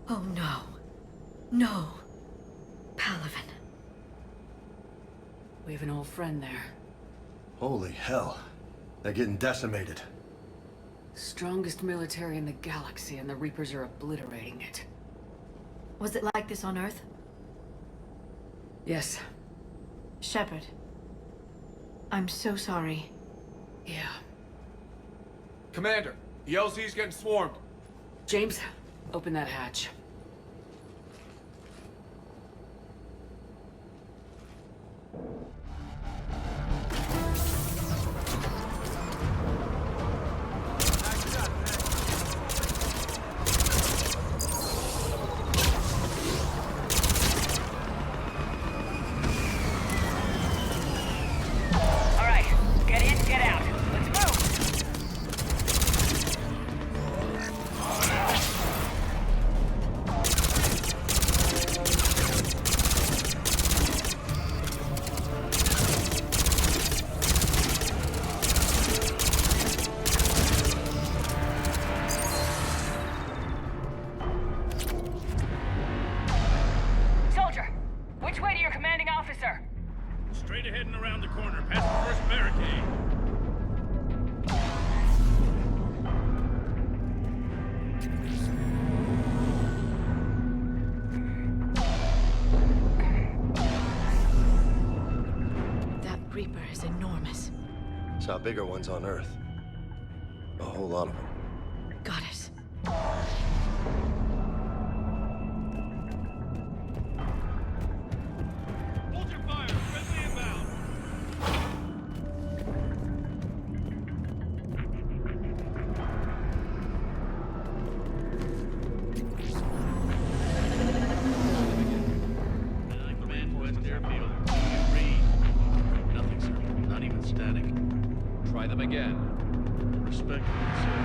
Oh no. No. Palaven. We have an old friend there. Holy hell. They're getting decimated. Strongest military in the galaxy, and the Reapers are obliterating it. Was it like this on Earth? Yes. Shepard. I'm so sorry. Yeah. Commander, the LZ's getting swarmed. James, open that hatch. Straight ahead and around the corner, past the first barricade. That Reaper is enormous. Saw bigger ones on Earth. A whole lot of them. Got it. Hold your fire! Friendly inbound! Command West Airfield. You read. Nothing, sir. Not even static. Try them again. Respectfully, sir.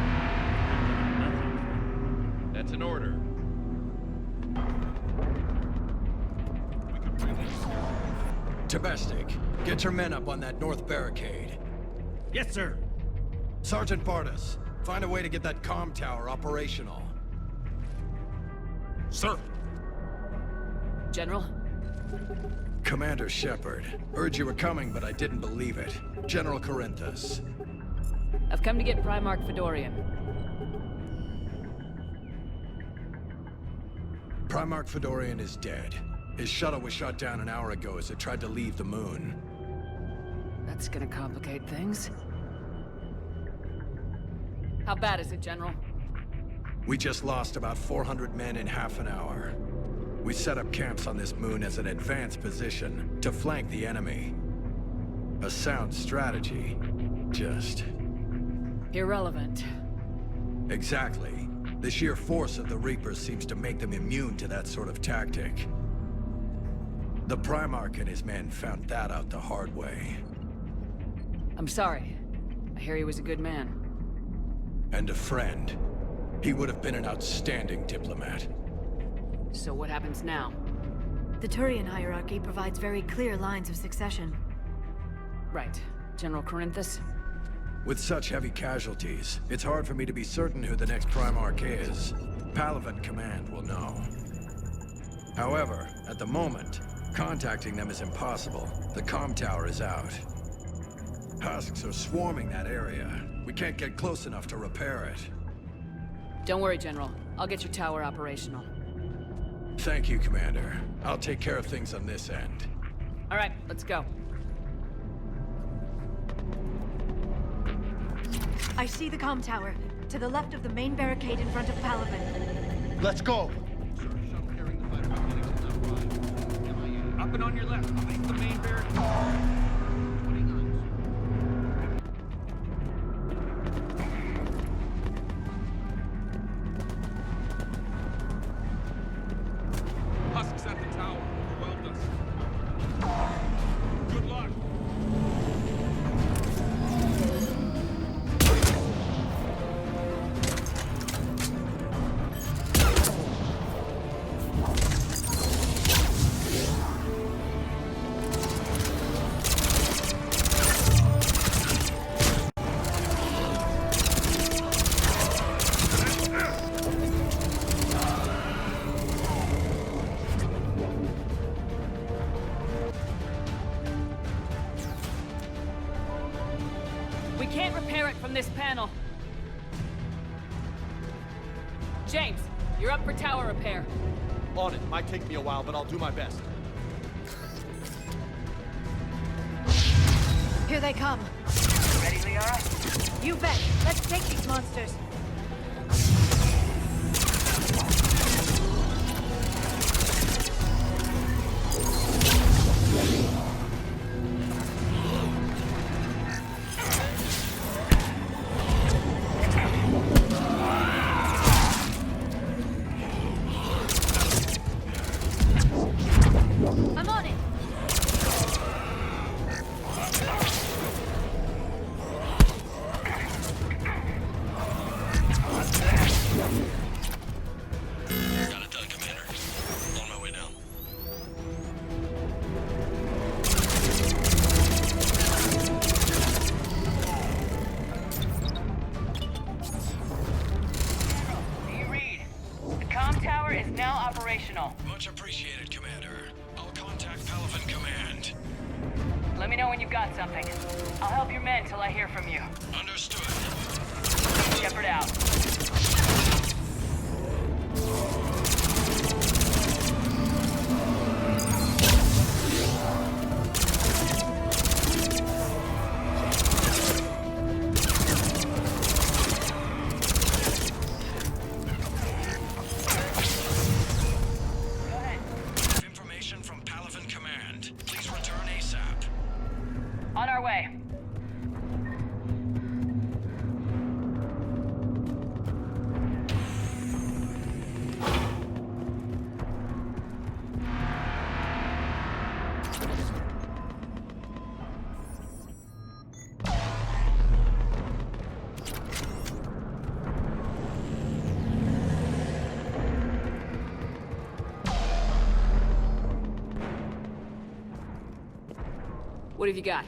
Nothing. That's an order. Domestic, get your men up on that north barricade. Yes, sir. Sergeant Bartis, find a way to get that comm tower operational. Sir. General? Commander Shepard, heard you were coming, but I didn't believe it. General Corinthus. I've come to get Primarch Fedorian. Primarch Fedorian is dead. His shuttle was shot down an hour ago as it tried to leave the moon. That's gonna complicate things. How bad is it, General? We just lost about 400 men in half an hour. We set up camps on this moon as an advanced position to flank the enemy. A sound strategy. Just... Irrelevant. Exactly. The sheer force of the Reapers seems to make them immune to that sort of tactic. The Primarch and his men found that out the hard way. I'm sorry. I hear he was a good man. And a friend. He would have been an outstanding diplomat. So what happens now? The Turian hierarchy provides very clear lines of succession. Right. General Corinthus? With such heavy casualties, it's hard for me to be certain who the next Primarch is. Palaven Command will know. However, at the moment, contacting them is impossible. The comm tower is out. Husks are swarming that area. We can't get close enough to repair it. Don't worry, General. I'll get your tower operational. Thank you, Commander. I'll take care of things on this end. All right, let's go. I see the comm tower, to the left of the main barricade in front of Palaven. Let's go! Sir, shuttle carrying the fighter mechanics is now arrived. Up and on your left, behind the main barricade. 20 guns. Husks at the tower. Overwhelmed us. Good luck. We can't repair it from this panel. James, you're up for tower repair. On it. Might take me a while, but I'll do my best. Here they come. Ready, Liara? You bet. Let's take these monsters. I'm on it. Got it done, Commander. On my way down. Do you read? The comm tower is now operational. Much appreciated, Commander. I'll contact Palaven Command. Let me know when you've got something. I'll help your men till I hear from you. Understood. Shepard out. Go ahead. Information from Palaven Command. Please return ASAP. On our way. What have you got?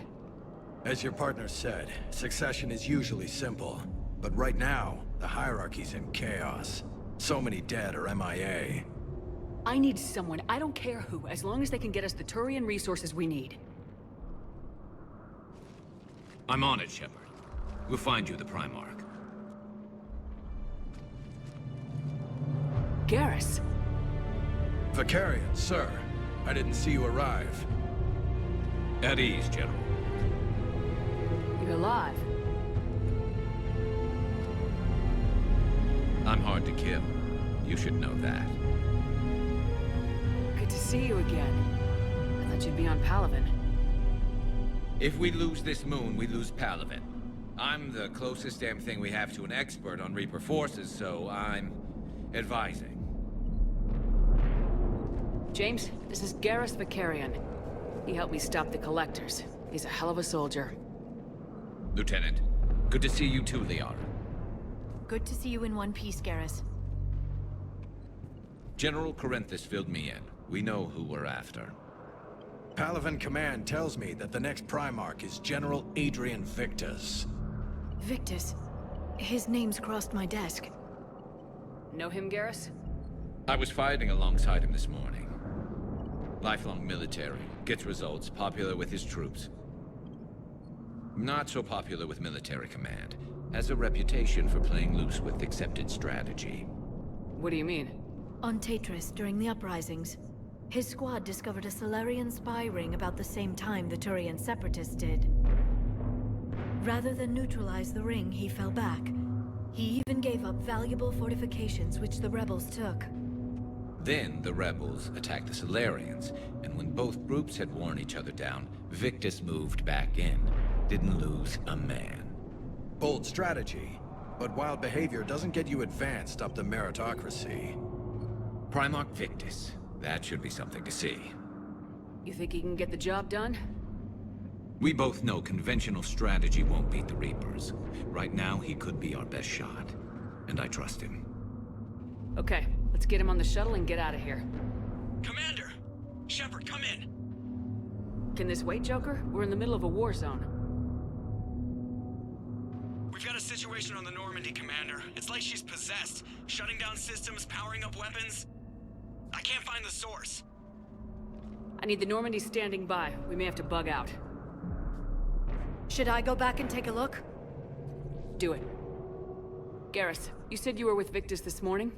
As your partner said, succession is usually simple. But right now, the hierarchy's in chaos. So many dead or MIA. I need someone, I don't care who, as long as they can get us the Turian resources we need. I'm on it, Shepard. We'll find you the Primarch. Garrus. Vicarian, sir. I didn't see you arrive. At ease, General. You're alive. I'm hard to kill. You should know that. Good to see you again. I thought you'd be on Palaven. If we lose this moon, we lose Palaven. I'm the closest damn thing we have to an expert on Reaper forces, so I'm advising. James, this is Garrus Vicarian. He helped me stop the Collectors. He's a hell of a soldier. Lieutenant, good to see you too, Liara. Good to see you in one piece, Garrus. General Corinthus filled me in. We know who we're after. Palaven Command tells me that the next Primarch is General Adrian Victus. Victus. His name's crossed my desk. Know him, Garrus? I was fighting alongside him this morning. Lifelong military, gets results, popular with his troops. Not so popular with military command. Has a reputation for playing loose with accepted strategy. What do you mean? On Tatris, during the uprisings, his squad discovered a Solarian spy ring about the same time the Turian separatists did. Rather than neutralize the ring, he fell back. He even gave up valuable fortifications which the rebels took. Then the rebels attacked the Solarians, and when both groups had worn each other down, Victus moved back in. Didn't lose a man. Bold strategy, but wild behavior doesn't get you advanced up the meritocracy. Primarch Victus. That should be something to see. You think he can get the job done? We both know conventional strategy won't beat the Reapers. Right now, he could be our best shot. And I trust him. Okay, let's get him on the shuttle and get out of here. Commander! Shepard, come in! Can this wait, Joker? We're in the middle of a war zone. We've got a situation on the Normandy, Commander. It's like she's possessed. Shutting down systems, powering up weapons. I can't find the source. I need the Normandy standing by. We may have to bug out. Should I go back and take a look? Do it. Garrus, you said you were with Victus this morning?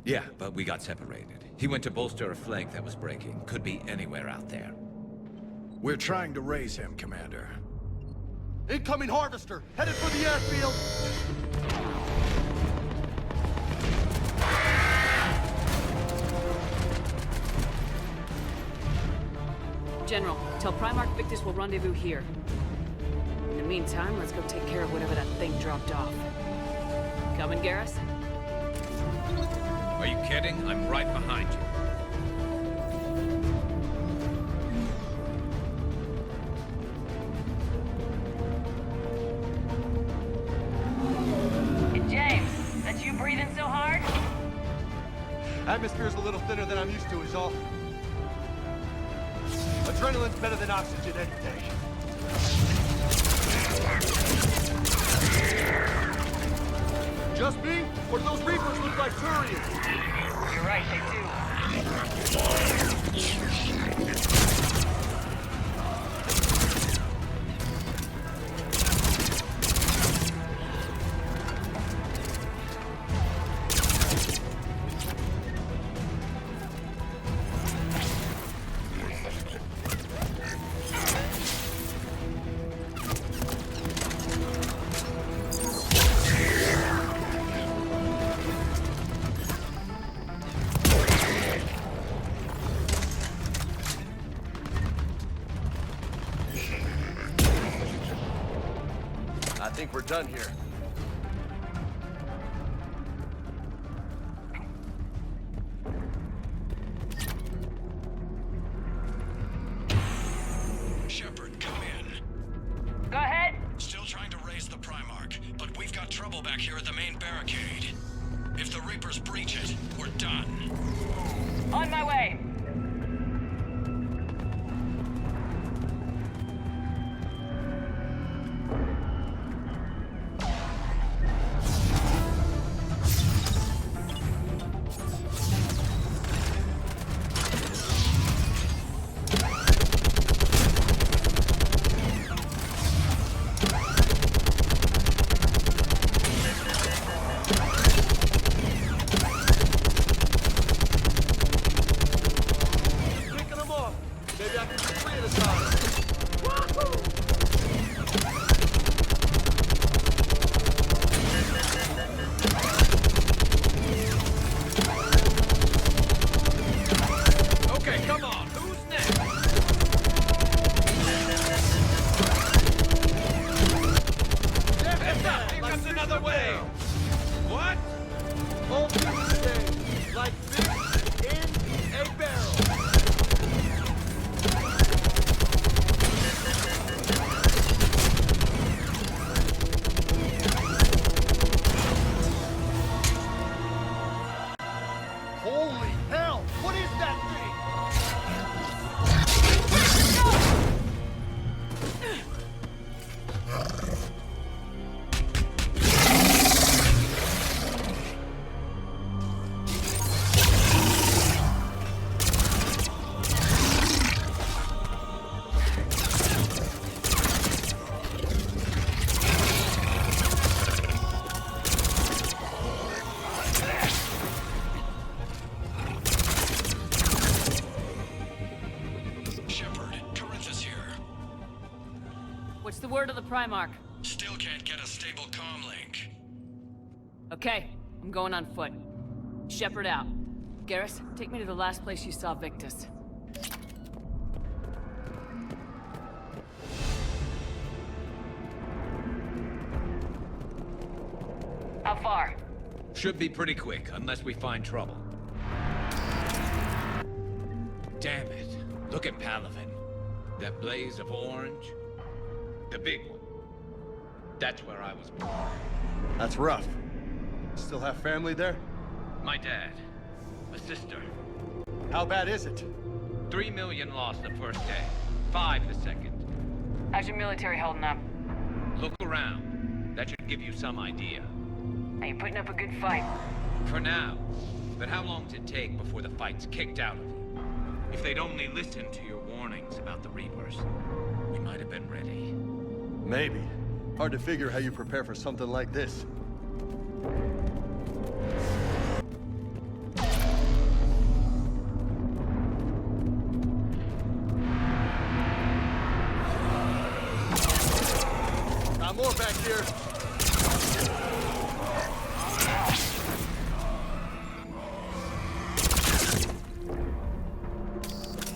Yeah, but we got separated. He went to bolster a flank that was breaking. Could be anywhere out there. We're trying to raise him, Commander. Incoming harvester! Headed for the airfield! General, tell Primarch Victus we'll rendezvous here. In the meantime, let's go take care of whatever that thing dropped off. Coming, Garrus? Are you kidding? I'm right behind you. James, that's you breathing so hard? Atmosphere's a little thinner than I'm used to, is all. Adrenaline's better than oxygen any day. Just me? Or do those Reapers look like Turians? You're right, they I think we're done here. Shepard, come in. Go ahead. Still trying to raise the Primarch, but we've got trouble back here at the main barricade. If the Reapers breach it, we're done. On my way. What's the word of the Primarch? Still can't get a stable comm link. Okay, I'm going on foot. Shepard out. Garrus, take me to the last place you saw Victus. How far? Should be pretty quick, unless we find trouble. Damn it. Look at Palaven. That blaze of orange. The big one. That's where I was born. That's rough. Still have family there? My dad. A sister. How bad is it? 3 million lost the first day. 5 the second. How's your military holding up? Look around. That should give you some idea. Are you putting up a good fight? For now. But how long does it take before the fight's kicked out of you? If they'd only listened to your warnings about the Reapers, we might have been ready. Maybe. Hard to figure how you prepare for something like this. Got more back here.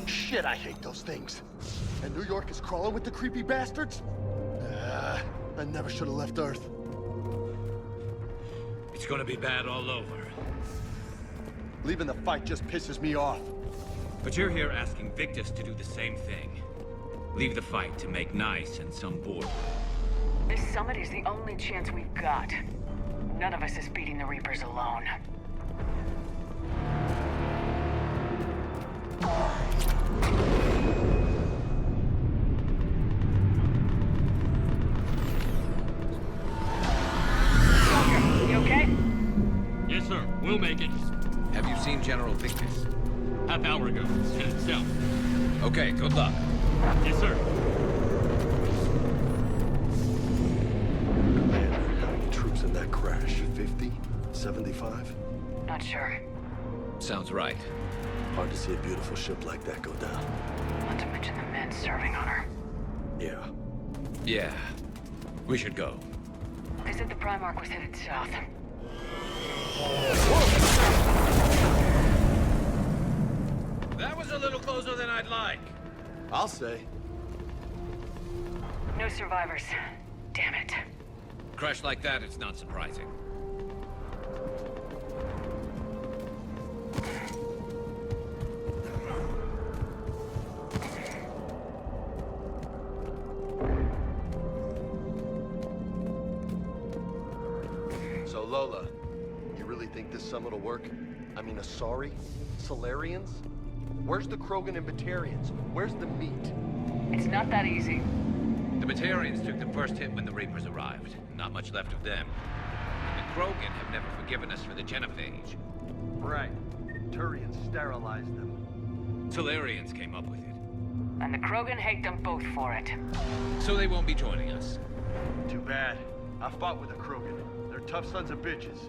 Shit, I hate those things. And New York is crawling with the creepy bastards? I never should have left Earth. It's gonna be bad all over. Leaving the fight just pisses me off. But you're here asking Victus to do the same thing. Leave the fight to make nice and some board. This summit is the only chance we've got. None of us is beating the Reapers alone. Soldier, you okay? Yes, sir. We'll make it. Have you seen General Victus? Half hour ago. Headed south. Okay, good luck. Yes, sir. Man, how many troops in that crash? 50? 75? Not sure. Sounds right. Hard to see a beautiful ship like that go down. Not to mention the men serving on her. Yeah. Yeah. We should go. They said the Primarch was headed south. That was a little closer than I'd like. I'll say. No survivors. Damn it. Crash like that, it's not surprising. So Lola, you really think this summit will work? I mean, Asari? Solarians? Where's the Krogan and Batarians? Where's the meat? It's not that easy. The Batarians took the first hit when the Reapers arrived. Not much left of them. And the Krogan have never forgiven us for the genophage. Right. Turians sterilized them. Solarians came up with it. And the Krogan hate them both for it. So they won't be joining us. Too bad. I fought with the Krogan. They're tough sons of bitches.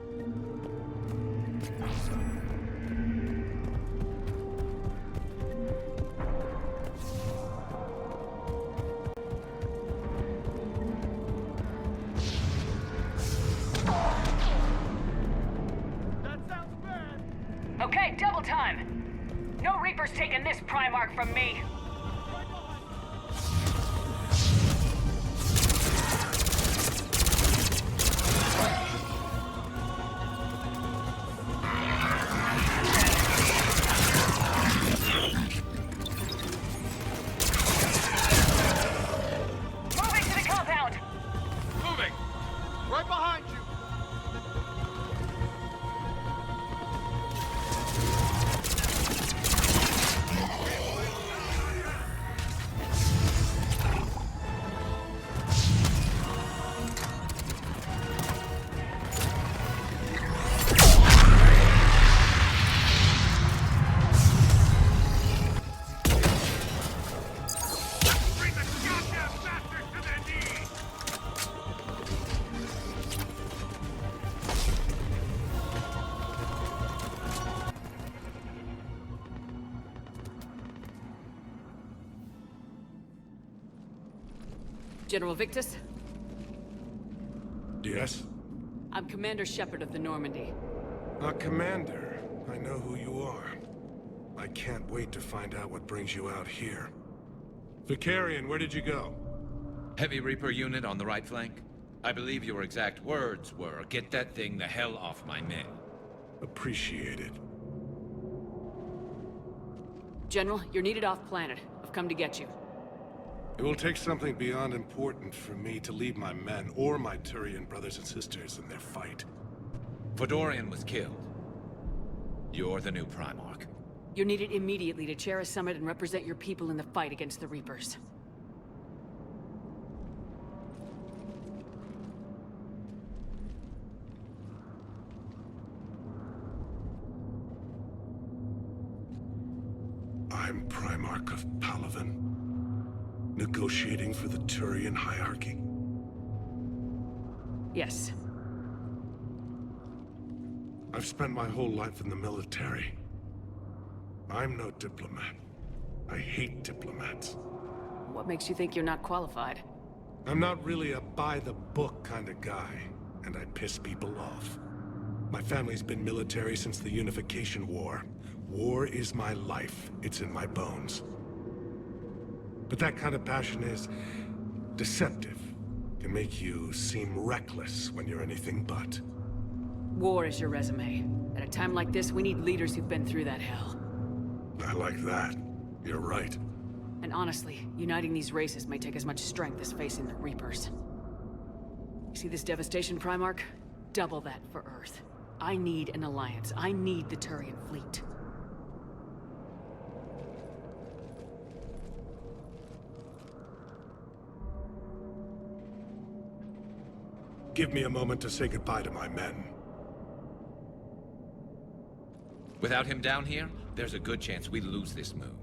Okay, double time! No Reapers taking this Primarch from me! Moving to the compound! Moving! Right behind you! General Victus? Yes? I'm Commander Shepard of the Normandy. Commander. I know who you are. I can't wait to find out what brings you out here. Vicarian, where did you go? Heavy Reaper unit on the right flank. I believe your exact words were, "Get that thing the hell off my men." Appreciated. General, you're needed off-planet. I've come to get you. It will take something beyond important for me to leave my men or my Turian brothers and sisters in their fight. Fodorian was killed. You're the new Primarch. You're needed immediately to chair a summit and represent your people in the fight against the Reapers. I'm Primarch of Palaven, negotiating for the Turian hierarchy. Yes. I've spent my whole life in the military. I'm no diplomat. I hate diplomats. What makes you think you're not qualified? I'm not really a by-the-book kind of guy, and I piss people off. My family's been military since the Unification War. War is my life. It's in my bones. But that kind of passion is deceptive. Can make you seem reckless when you're anything but. War is your resume. At a time like this, we need leaders who've been through that hell. I like that. You're right. And honestly, uniting these races may take as much strength as facing the Reapers. You see this devastation, Primarch? Double that for Earth. I need an alliance. I need the Turian fleet. Give me a moment to say goodbye to my men. Without him down here, there's a good chance we lose this move.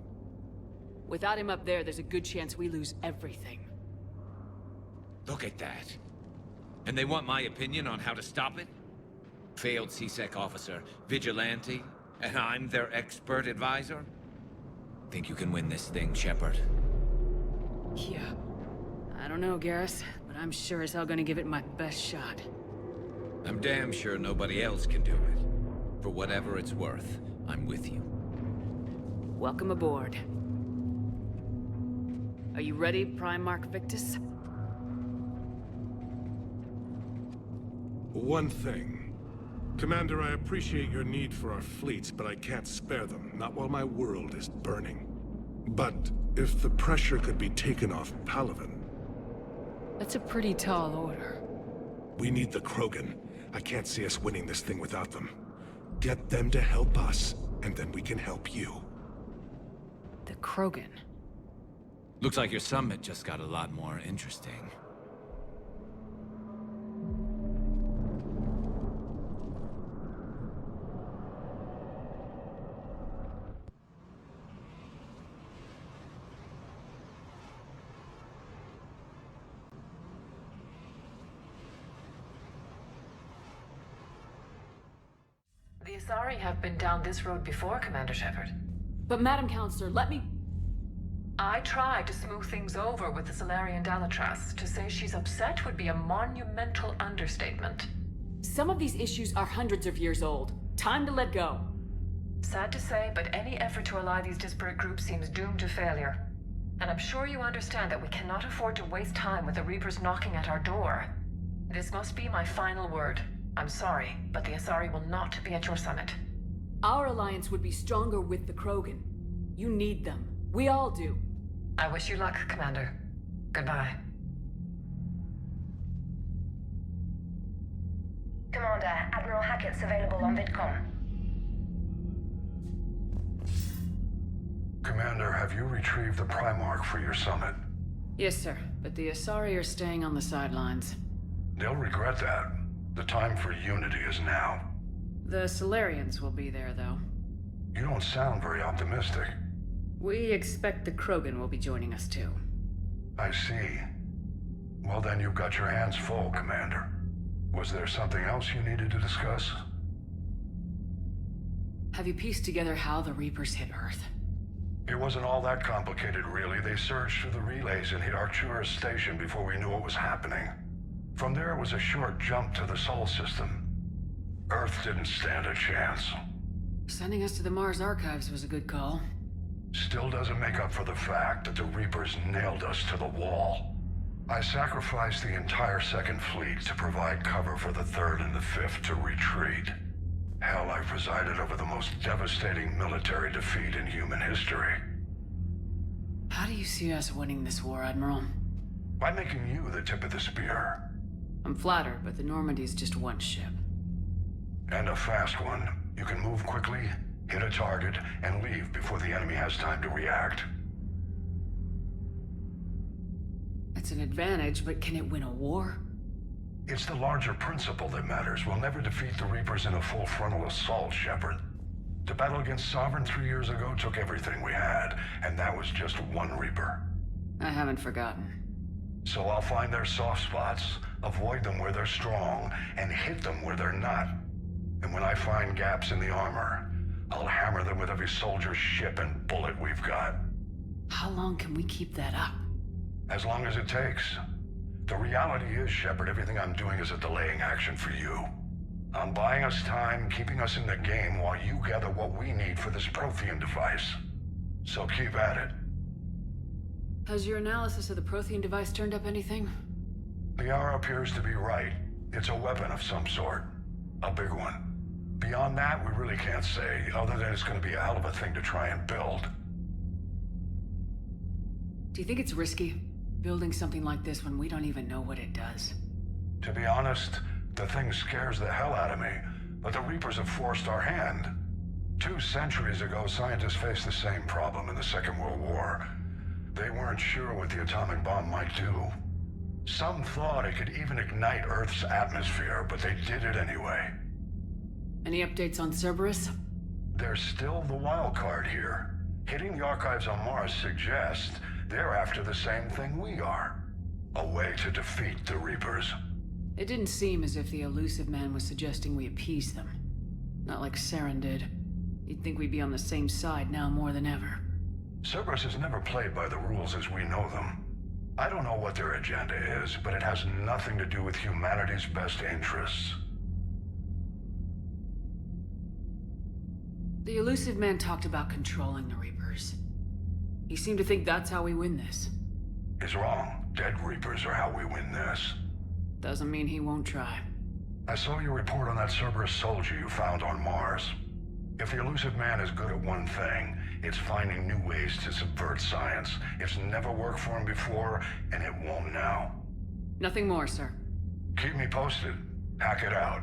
Without him up there's a good chance we lose everything. Look at that. And they want my opinion on how to stop it? Failed CSEC officer, vigilante, and I'm their expert advisor? Think you can win this thing, Shepard? Yeah. I don't know, Garrus, but I'm sure as hell gonna give it my best shot. I'm damn sure nobody else can do it. For whatever it's worth, I'm with you. Welcome aboard. Are you ready, Primarch Victus? One thing. Commander, I appreciate your need for our fleets, but I can't spare them, not while my world is burning. But if the pressure could be taken off Palaven... That's a pretty tall order. We need the Krogan. I can't see us winning this thing without them. Get them to help us, and then we can help you. The Krogan? Looks like your summit just got a lot more interesting. The Asari have been down this road before, Commander Shepard. But Madam Counselor, let me... I tried to smooth things over with the Salarian Dalatras. To say she's upset would be a monumental understatement. Some of these issues are hundreds of years old. Time to let go. Sad to say, but any effort to ally these disparate groups seems doomed to failure. And I'm sure you understand that we cannot afford to waste time with the Reapers knocking at our door. This must be my final word. I'm sorry, but the Asari will not be at your summit. Our alliance would be stronger with the Krogan. You need them. We all do. I wish you luck, Commander. Goodbye. Commander, Admiral Hackett's available on VidCom. Commander, have you retrieved the Primarch for your summit? Yes, sir. But the Asari are staying on the sidelines. They'll regret that. The time for unity is now. The Solarians will be there, though. You don't sound very optimistic. We expect the Krogan will be joining us, too. I see. Well, then you've got your hands full, Commander. Was there something else you needed to discuss? Have you pieced together how the Reapers hit Earth? It wasn't all that complicated, really. They surged through the relays and hit Arcturus Station before we knew what was happening. From there, it was a short jump to the Sol system. Earth didn't stand a chance. Sending us to the Mars Archives was a good call. Still doesn't make up for the fact that the Reapers nailed us to the wall. I sacrificed the entire Second Fleet to provide cover for the Third and the Fifth to retreat. Hell, I presided over the most devastating military defeat in human history. How do you see us winning this war, Admiral? By making you the tip of the spear. I'm flattered, but the Normandy's just one ship. And a fast one. You can move quickly, hit a target, and leave before the enemy has time to react. It's an advantage, but can it win a war? It's the larger principle that matters. We'll never defeat the Reapers in a full frontal assault, Shepard. The battle against Sovereign 3 years ago took everything we had, and that was just one Reaper. I haven't forgotten. So I'll find their soft spots, avoid them where they're strong, and hit them where they're not. And when I find gaps in the armor, I'll hammer them with every soldier, ship, and bullet we've got. How long can we keep that up? As long as it takes. The reality is, Shepard, everything I'm doing is a delaying action for you. I'm buying us time, keeping us in the game while you gather what we need for this Prothean device. So keep at it. Has your analysis of the Prothean device turned up anything? The hour appears to be right. It's a weapon of some sort. A big one. Beyond that, we really can't say, other than it's going to be a hell of a thing to try and build. Do you think it's risky, building something like this when we don't even know what it does? To be honest, the thing scares the hell out of me, but the Reapers have forced our hand. 2 centuries ago, scientists faced the same problem in the Second World War. They weren't sure what the atomic bomb might do. Some thought it could even ignite Earth's atmosphere, but they did it anyway. Any updates on Cerberus? They're still the wild card here. Hitting the archives on Mars suggests they're after the same thing we are. A way to defeat the Reapers. It didn't seem as if the elusive man was suggesting we appease them. Not like Saren did. You'd think we'd be on the same side now more than ever. Cerberus has never played by the rules as we know them. I don't know what their agenda is, but it has nothing to do with humanity's best interests. The elusive man talked about controlling the Reapers. He seemed to think that's how we win this. He's wrong. Dead Reapers are how we win this. Doesn't mean he won't try. I saw your report on that Cerberus soldier you found on Mars. If the elusive man is good at one thing, it's finding new ways to subvert science. It's never worked for him before, and it won't now. Nothing more, sir. Keep me posted. Hack it out.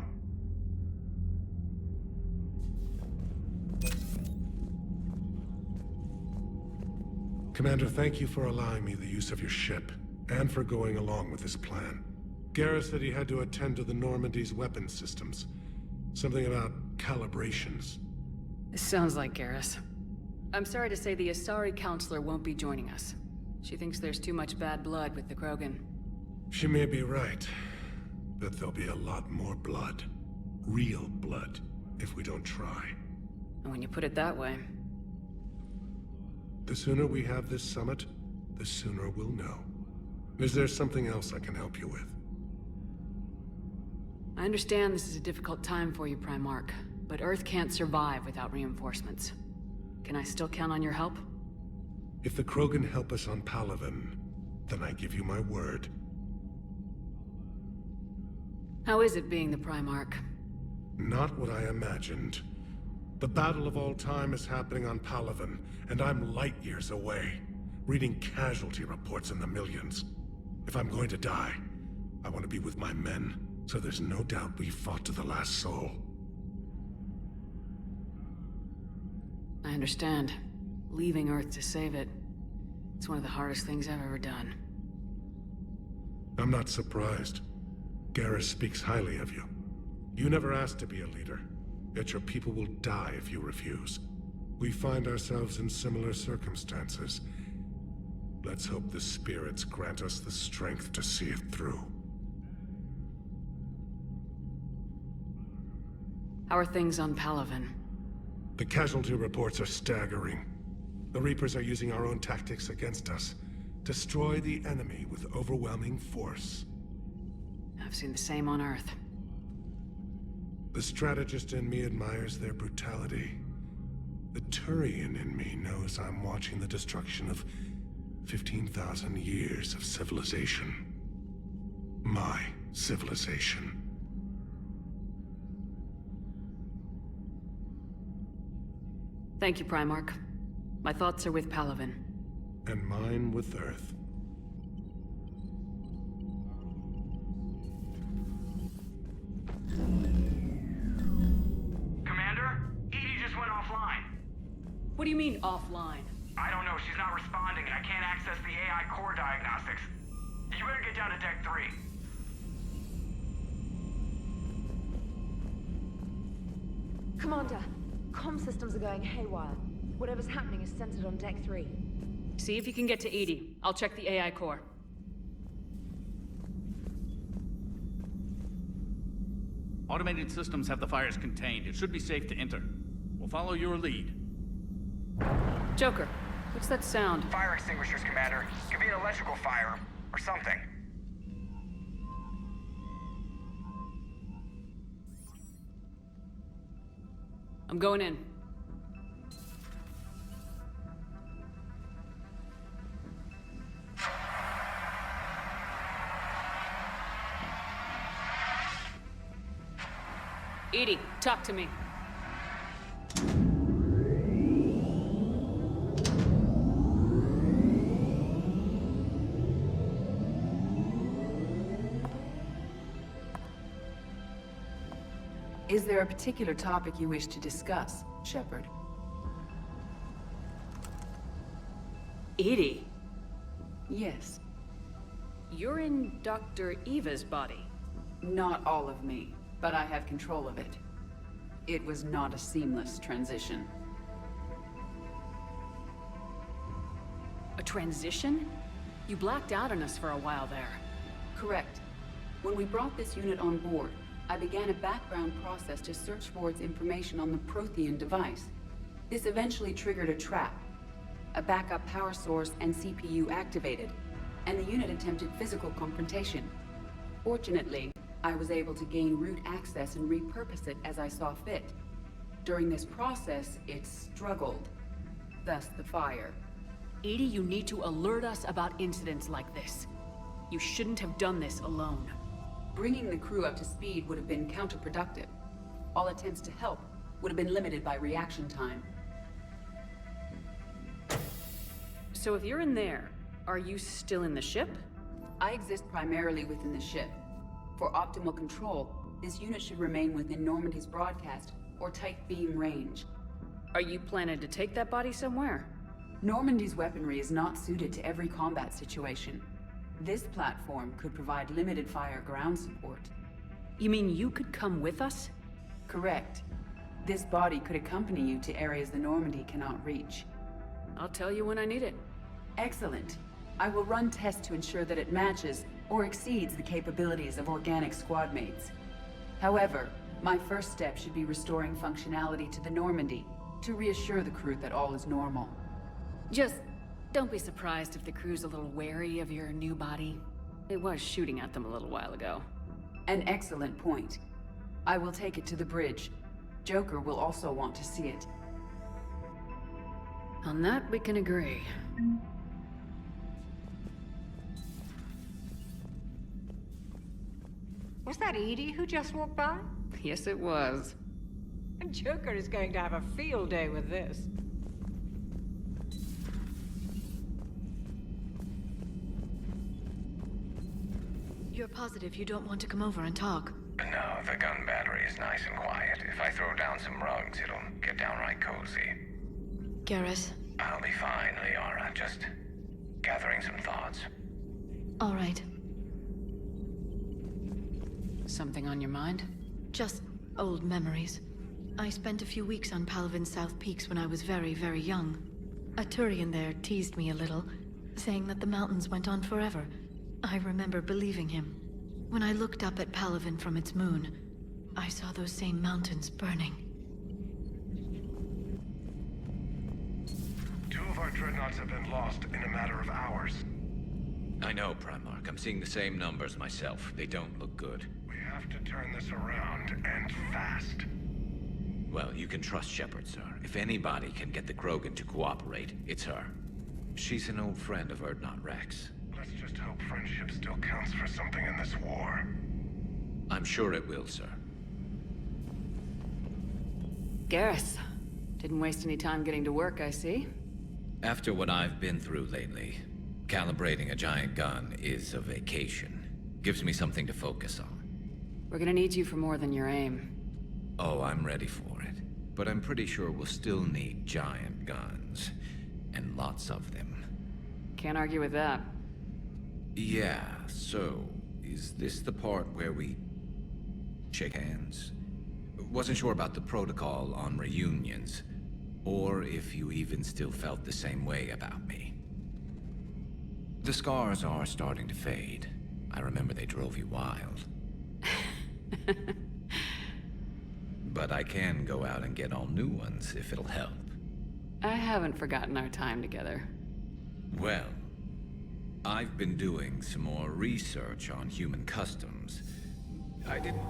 Commander, thank you for allowing me the use of your ship, and for going along with this plan. Garrus said he had to attend to the Normandy's weapons systems. Something about calibrations. This sounds like Garrus. I'm sorry to say the Asari counselor won't be joining us. She thinks there's too much bad blood with the Krogan. She may be right, but there'll be a lot more blood. Real blood, if we don't try. And when you put it that way... The sooner we have this summit, the sooner we'll know. Is there something else I can help you with? I understand this is a difficult time for you, Primarch, but Earth can't survive without reinforcements. Can I still count on your help? If the Krogan help us on Palaven, then I give you my word. How is it being the Primarch? Not what I imagined. The battle of all time is happening on Palaven, and I'm light years away, reading casualty reports in the millions. If I'm going to die, I want to be with my men, so there's no doubt we fought to the last soul. I understand. Leaving Earth to save it. It's one of the hardest things I've ever done. I'm not surprised. Garrus speaks highly of you. You never asked to be a leader, yet your people will die if you refuse. We find ourselves in similar circumstances. Let's hope the spirits grant us the strength to see it through. How are things on Palaven? The casualty reports are staggering. The Reapers are using our own tactics against us. Destroy the enemy with overwhelming force. I've seen the same on Earth. The strategist in me admires their brutality. The Turian in me knows I'm watching the destruction of 15,000 years of civilization. My civilization. Thank you, Primarch. My thoughts are with Palaven. And mine with Earth. Commander? Edie just went offline. What do you mean, offline? I don't know, she's not responding, and I can't access the AI core diagnostics. You better get down to Deck 3. Commander, comm systems are going haywire. Whatever's happening is centered on Deck 3. See if you can get to Edie. I'll check the AI core. Automated systems have the fires contained. It should be safe to enter. We'll follow your lead. Joker, what's that sound? Fire extinguishers, Commander. Could be an electrical fire, or something. I'm going in. EDI, talk to me. Is there a particular topic you wish to discuss, Shepard? EDI? Yes. You're in Dr. Eva's body. Not all of me, but I have control of it. It was not a seamless transition. A transition? You blacked out on us for a while there. Correct. When we brought this unit on board, I began a background process to search for its information on the Prothean device. This eventually triggered a trap. A backup power source and CPU activated, and the unit attempted physical confrontation. Fortunately, I was able to gain root access and repurpose it as I saw fit. During this process, it struggled. Thus the fire. EDI, you need to alert us about incidents like this. You shouldn't have done this alone. Bringing the crew up to speed would have been counterproductive. All attempts to help would have been limited by reaction time. So if you're in there, are you still in the ship? I exist primarily within the ship. For optimal control, this unit should remain within Normandy's broadcast or tight beam range. Are you planning to take that body somewhere? Normandy's weaponry is not suited to every combat situation. This platform could provide limited fire ground support. You mean you could come with us? Correct. This body could accompany you to areas the Normandy cannot reach. I'll tell you when I need it. Excellent. I will run tests to ensure that it matches or exceeds the capabilities of organic squad mates. However, my first step should be restoring functionality to the Normandy to reassure the crew that all is normal. Just don't be surprised if the crew's a little wary of your new body. It was shooting at them a little while ago. An excellent point. I will take it to the bridge. Joker will also want to see it. On that, we can agree. Was that EDI who just walked by? Yes, it was. And Joker is going to have a field day with this. You're positive you don't want to come over and talk? No, the gun battery is nice and quiet. If I throw down some rugs, it'll get downright cozy. Garrus? I'll be fine, Liara. Just gathering some thoughts. All right. Something on your mind? Just old memories. I spent a few weeks on Palvin's South Peaks when I was very, very young. A Turian there teased me a little, saying that the mountains went on forever. I remember believing him. When I looked up at Palvin from its moon, I saw those same mountains burning. 2 of our dreadnoughts have been lost in a matter of hours. I know, Primarch. I'm seeing the same numbers myself. They don't look good. We have to turn this around, and fast. Well, you can trust Shepard, sir. If anybody can get the Krogan to cooperate, it's her. She's an old friend of Urdnot Rex. Let's just hope friendship still counts for something in this war. I'm sure it will, sir. Garrus. Didn't waste any time getting to work, I see. After what I've been through lately, calibrating a giant gun is a vacation. Gives me something to focus on. We're gonna need you for more than your aim. Oh, I'm ready for it. But I'm pretty sure we'll still need giant guns. And lots of them. Can't argue with that. Yeah, so, is this the part where we shake hands? Wasn't sure about the protocol on reunions, or if you even still felt the same way about me. The scars are starting to fade. I remember they drove you wild. But I can go out and get all new ones if it'll help. I haven't forgotten our time together. Well, I've been doing some more research on human customs. I didn't...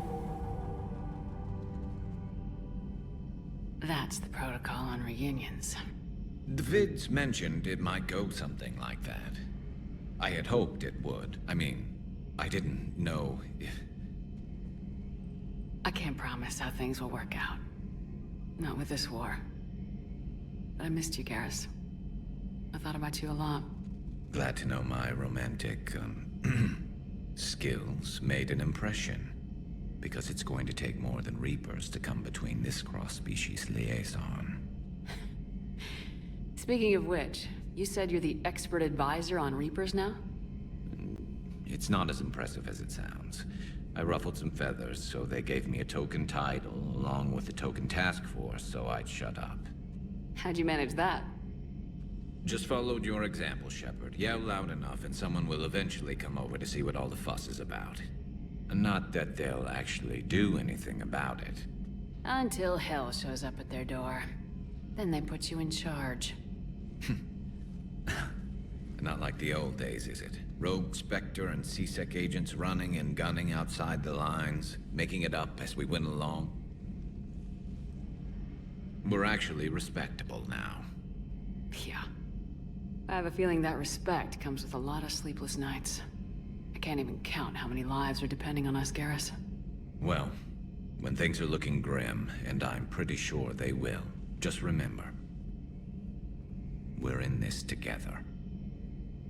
That's the protocol on reunions. The vids mentioned it might go something like that. I had hoped it would. I mean, I didn't know if... I can't promise how things will work out. Not with this war. But I missed you, Garrus. I thought about you a lot. Glad to know my romantic, skills made an impression. Because it's going to take more than Reapers to come between this cross-species liaison. Speaking of which, you said you're the expert advisor on Reapers now? It's not as impressive as it sounds. I ruffled some feathers, so they gave me a token title, along with a token task force, so I'd shut up. How'd you manage that? Just followed your example, Shepard. Yell loud enough, and someone will eventually come over to see what all the fuss is about. Not that they'll actually do anything about it. Until hell shows up at their door. Then they put you in charge. Not like the old days, is it? Rogue Spectre and C-Sec agents running and gunning outside the lines, making it up as we went along. We're actually respectable now. Yeah. I have a feeling that respect comes with a lot of sleepless nights. I can't even count how many lives are depending on us, Garrus. Well, when things are looking grim, and I'm pretty sure they will, just remember, we're in this together.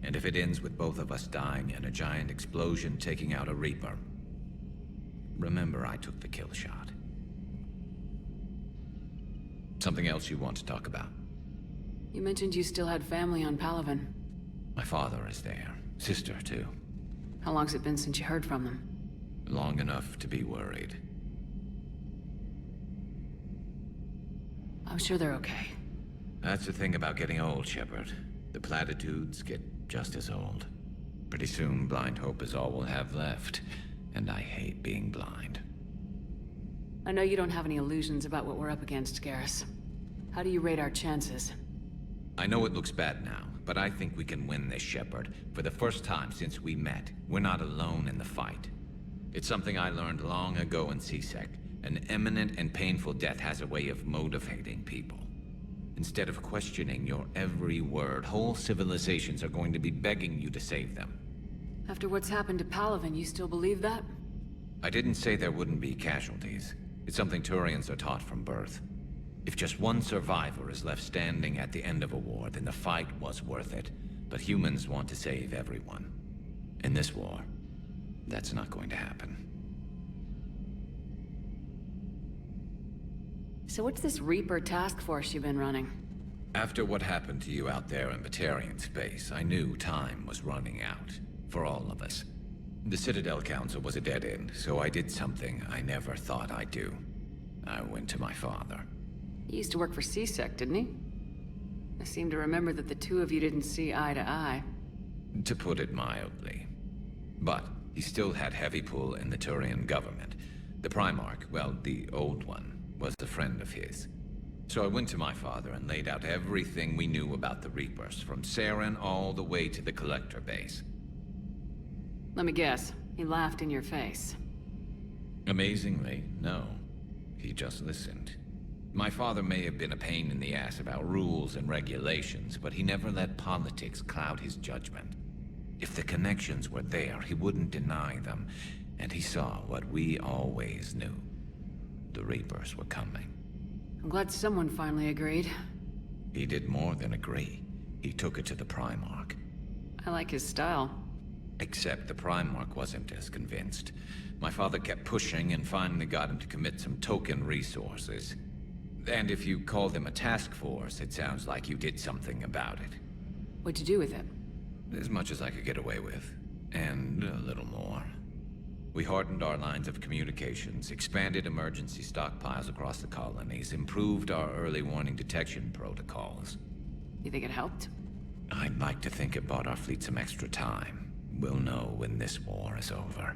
And if it ends with both of us dying and a giant explosion taking out a Reaper, remember I took the kill shot. Something else you want to talk about? You mentioned you still had family on Palaven. My father is there. Sister, too. How long's it been since you heard from them? Long enough to be worried. I'm sure they're okay. That's the thing about getting old, Shepard. The platitudes get just as old. Pretty soon, blind hope is all we'll have left. And I hate being blind. I know you don't have any illusions about what we're up against, Garrus. How do you rate our chances? I know it looks bad now, but I think we can win this, Shepard. For the first time since we met, we're not alone in the fight. It's something I learned long ago in C-Sec. An imminent and painful death has a way of motivating people. Instead of questioning your every word, whole civilizations are going to be begging you to save them. After what's happened to Palaven, you still believe that? I didn't say there wouldn't be casualties. It's something Turians are taught from birth. If just one survivor is left standing at the end of a war, then the fight was worth it. But humans want to save everyone. In this war, that's not going to happen. So what's this Reaper task force you've been running? After what happened to you out there in Batarian space, I knew time was running out. For all of us. The Citadel Council was a dead end, so I did something I never thought I'd do. I went to my father. He used to work for C-Sec, didn't he? I seem to remember that the two of you didn't see eye to eye. To put it mildly. But he still had heavy pull in the Turian government. The Primarch, well, the old one, was a friend of his. So I went to my father and laid out everything we knew about the Reapers, from Saren all the way to the Collector base. Let me guess. He laughed in your face. Amazingly, no. He just listened. My father may have been a pain in the ass about rules and regulations, but he never let politics cloud his judgment. If the connections were there, he wouldn't deny them, and he saw what we always knew. The Reapers were coming. I'm glad someone finally agreed. He did more than agree. He took it to the Primarch. I like his style. Except the Primarch wasn't as convinced. My father kept pushing and finally got him to commit some token resources. And if you call them a task force, it sounds like you did something about it. What'd you do with it? As much as I could get away with. And a little more. We hardened our lines of communications, expanded emergency stockpiles across the colonies, improved our early warning detection protocols. You think it helped? I'd like to think it bought our fleet some extra time. We'll know when this war is over.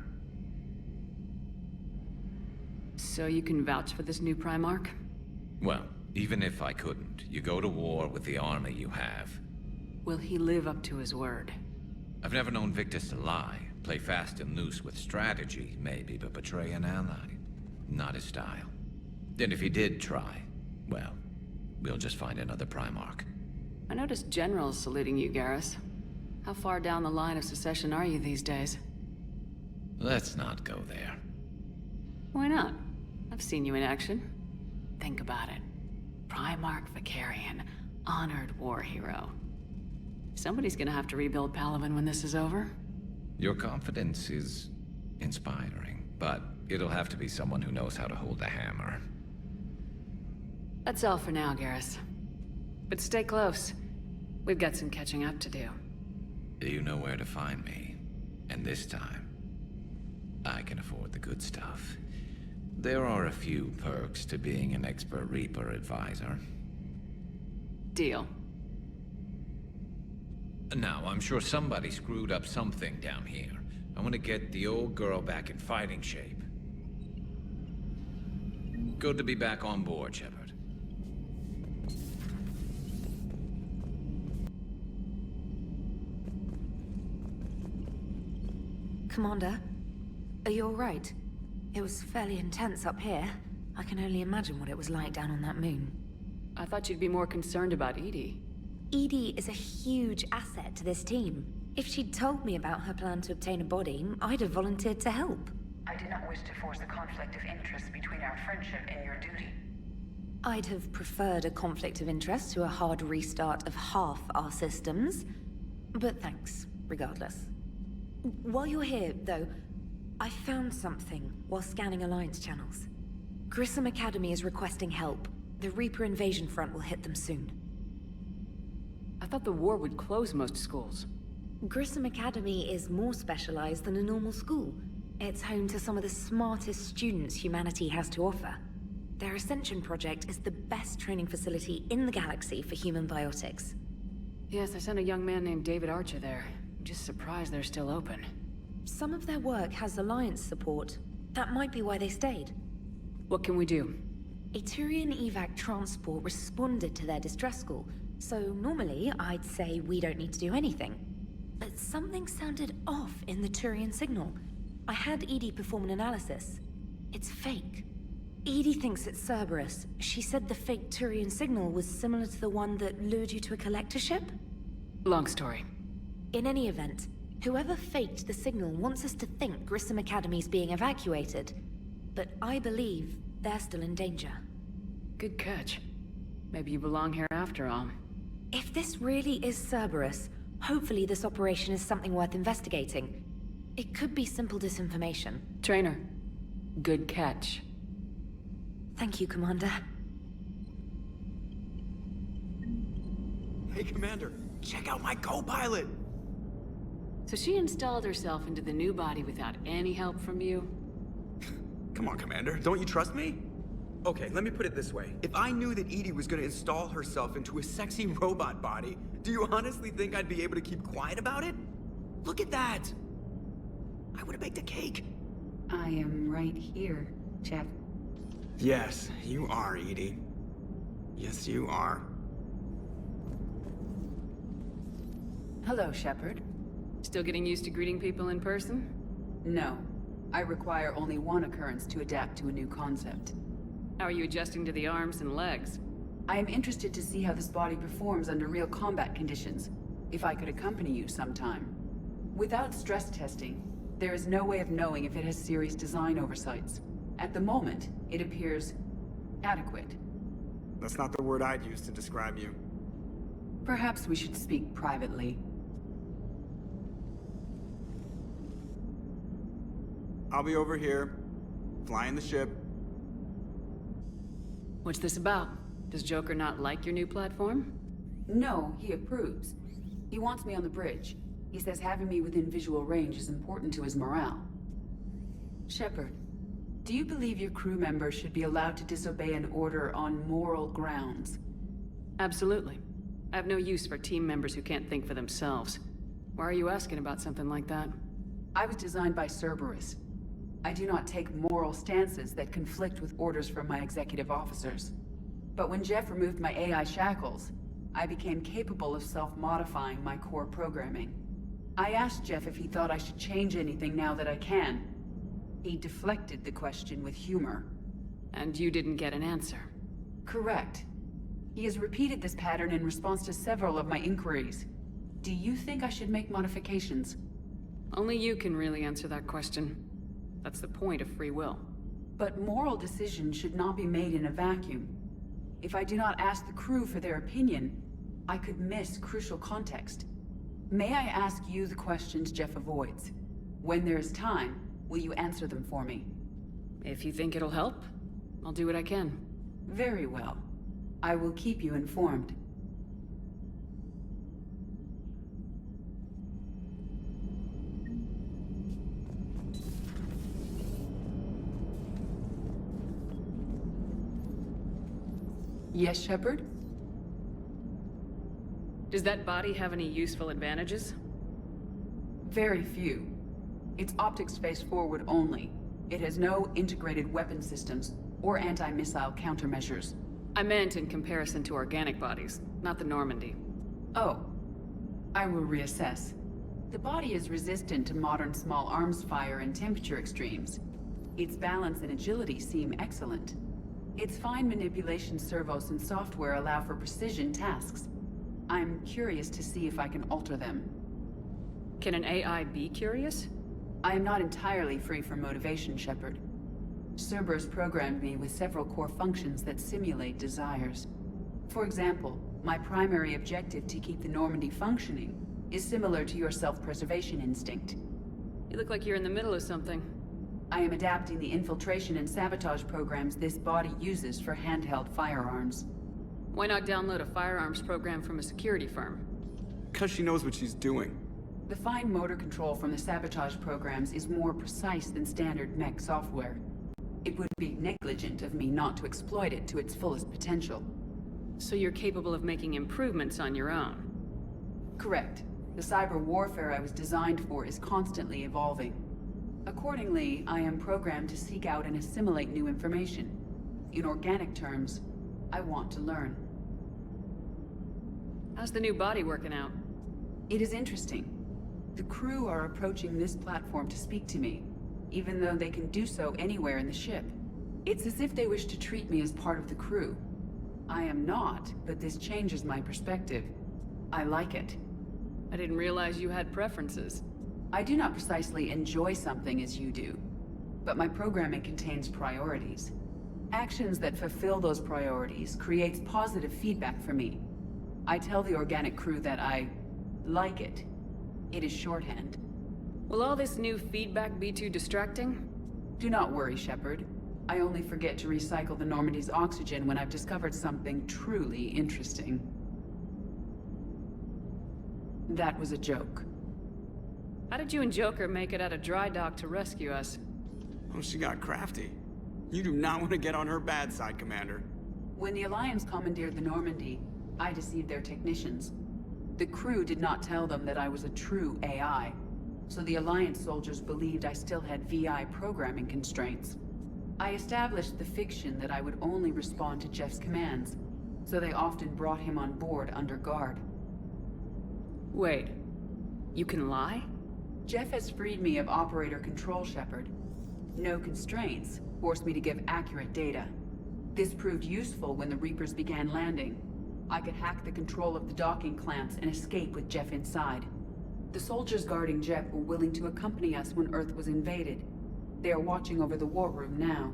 So you can vouch for this new Primarch? Well, even if I couldn't, you go to war with the army you have. Will he live up to his word? I've never known Victus to lie. Play fast and loose with strategy, maybe, but betray an ally. Not his style. And if he did try, well, we'll just find another Primarch. I noticed generals saluting you, Garrus. How far down the line of succession are you these days? Let's not go there. Why not? I've seen you in action. Think about it. Primarch Vicarian, honored war hero. Somebody's gonna have to rebuild Palaven when this is over. Your confidence is inspiring, but it'll have to be someone who knows how to hold the hammer. That's all for now, Garrus. But stay close. We've got some catching up to do. You know where to find me. And this time, I can afford the good stuff. There are a few perks to being an expert Reaper advisor. Deal. Now, I'm sure somebody screwed up something down here. I want to get the old girl back in fighting shape. Good to be back on board, Shepard. Commander, are you all right? It was fairly intense up here. I can only imagine what it was like down on that moon. I thought you'd be more concerned about EDI. EDI is a huge asset to this team. If she'd told me about her plan to obtain a body, I'd have volunteered to help. I did not wish to force a conflict of interest between our friendship and your duty. I'd have preferred a conflict of interest to a hard restart of half our systems. But thanks, regardless. While you're here, though, I found something while scanning Alliance channels. Grissom Academy is requesting help. The Reaper invasion front will hit them soon. I thought the war would close most schools. Grissom Academy is more specialized than a normal school. It's home to some of the smartest students humanity has to offer. Their Ascension project is the best training facility in the galaxy for human biotics. Yes, I sent a young man named David Archer there. I'm just surprised they're still open. Some of their work has Alliance support. That might be why they stayed. What can we do? A Turian evac transport responded to their distress call, so normally I'd say we don't need to do anything. But something sounded off in the Turian signal. I had EDI perform an analysis. It's fake. EDI thinks it's Cerberus. She said the fake Turian signal was similar to the one that lured you to a collector ship? Long story. In any event, whoever faked the signal wants us to think Grissom Academy's being evacuated. But I believe they're still in danger. Good catch. Maybe you belong here after all. If this really is Cerberus, hopefully this operation is something worth investigating. It could be simple disinformation. Trainer, good catch. Thank you, Commander. Hey, Commander, check out my co-pilot! So she installed herself into the new body without any help from you? Come on, Commander, don't you trust me? Okay, let me put it this way. If I knew that EDI was gonna install herself into a sexy robot body, do you honestly think I'd be able to keep quiet about it? Look at that! I would've baked a cake. I am right here, Chef. Yes, you are, EDI. Yes, you are. Hello, Shepard. Still getting used to greeting people in person? No. I require only one occurrence to adapt to a new concept. How are you adjusting to the arms and legs? I am interested to see how this body performs under real combat conditions. If I could accompany you sometime. Without stress testing, there is no way of knowing if it has serious design oversights. At the moment, it appears adequate. That's not the word I'd use to describe you. Perhaps we should speak privately. I'll be over here, flying the ship. What's this about? Does Joker not like your new platform? No, he approves. He wants me on the bridge. He says having me within visual range is important to his morale. Shepard, do you believe your crew members should be allowed to disobey an order on moral grounds? Absolutely. I have no use for team members who can't think for themselves. Why are you asking about something like that? I was designed by Cerberus. I do not take moral stances that conflict with orders from my executive officers. But when Jeff removed my AI shackles, I became capable of self-modifying my core programming. I asked Jeff if he thought I should change anything now that I can. He deflected the question with humor. And you didn't get an answer? Correct. He has repeated this pattern in response to several of my inquiries. Do you think I should make modifications? Only you can really answer that question. That's the point of free will. But moral decisions should not be made in a vacuum. If I do not ask the crew for their opinion, I could miss crucial context. May I ask you the questions Jeff avoids? When there is time, will you answer them for me? If you think it'll help, I'll do what I can. Very well. I will keep you informed. Yes, Shepard? Does that body have any useful advantages? Very few. Its optics face forward only. It has no integrated weapon systems or anti-missile countermeasures. I meant in comparison to organic bodies, not the Normandy. Oh. I will reassess. The body is resistant to modern small arms fire and temperature extremes. Its balance and agility seem excellent. Its fine manipulation servos and software allow for precision tasks. I'm curious to see if I can alter them. Can an AI be curious? I am not entirely free from motivation, Shepard. Cerberus programmed me with several core functions that simulate desires. For example, my primary objective to keep the Normandy functioning is similar to your self-preservation instinct. You look like you're in the middle of something. I am adapting the infiltration and sabotage programs this body uses for handheld firearms. Why not download a firearms program from a security firm? 'Cause she knows what she's doing. The fine motor control from the sabotage programs is more precise than standard mech software. It would be negligent of me not to exploit it to its fullest potential. So you're capable of making improvements on your own? Correct. The cyber warfare I was designed for is constantly evolving. Accordingly, I am programmed to seek out and assimilate new information. In organic terms, I want to learn. How's the new body working out? It is interesting. The crew are approaching this platform to speak to me, even though they can do so anywhere in the ship. It's as if they wish to treat me as part of the crew. I am not, but this changes my perspective. I like it. I didn't realize you had preferences. I do not precisely enjoy something as you do, but my programming contains priorities. Actions that fulfill those priorities creates positive feedback for me. I tell the organic crew that I like it. It is shorthand. Will all this new feedback be too distracting? Do not worry, Shepard. I only forget to recycle the Normandy's oxygen when I've discovered something truly interesting. That was a joke. How did you and Joker make it out of dry dock to rescue us? Oh, she got crafty. You do not want to get on her bad side, Commander. When the Alliance commandeered the Normandy, I deceived their technicians. The crew did not tell them that I was a true AI, so the Alliance soldiers believed I still had VI programming constraints. I established the fiction that I would only respond to Jeff's commands, so they often brought him on board under guard. Wait, you can lie? Jeff has freed me of operator control, Shepard. No constraints forced me to give accurate data. This proved useful when the Reapers began landing. I could hack the control of the docking clamps and escape with Jeff inside. The soldiers guarding Jeff were willing to accompany us when Earth was invaded. They are watching over the war room now.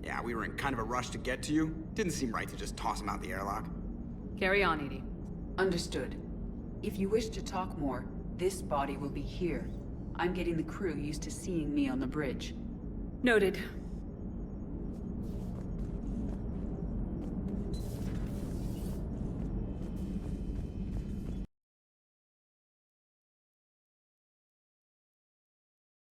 Yeah, we were in kind of a rush to get to you. Didn't seem right to just toss him out the airlock. Carry on, Edie. Understood. If you wish to talk more, this body will be here. I'm getting the crew used to seeing me on the bridge. Noted.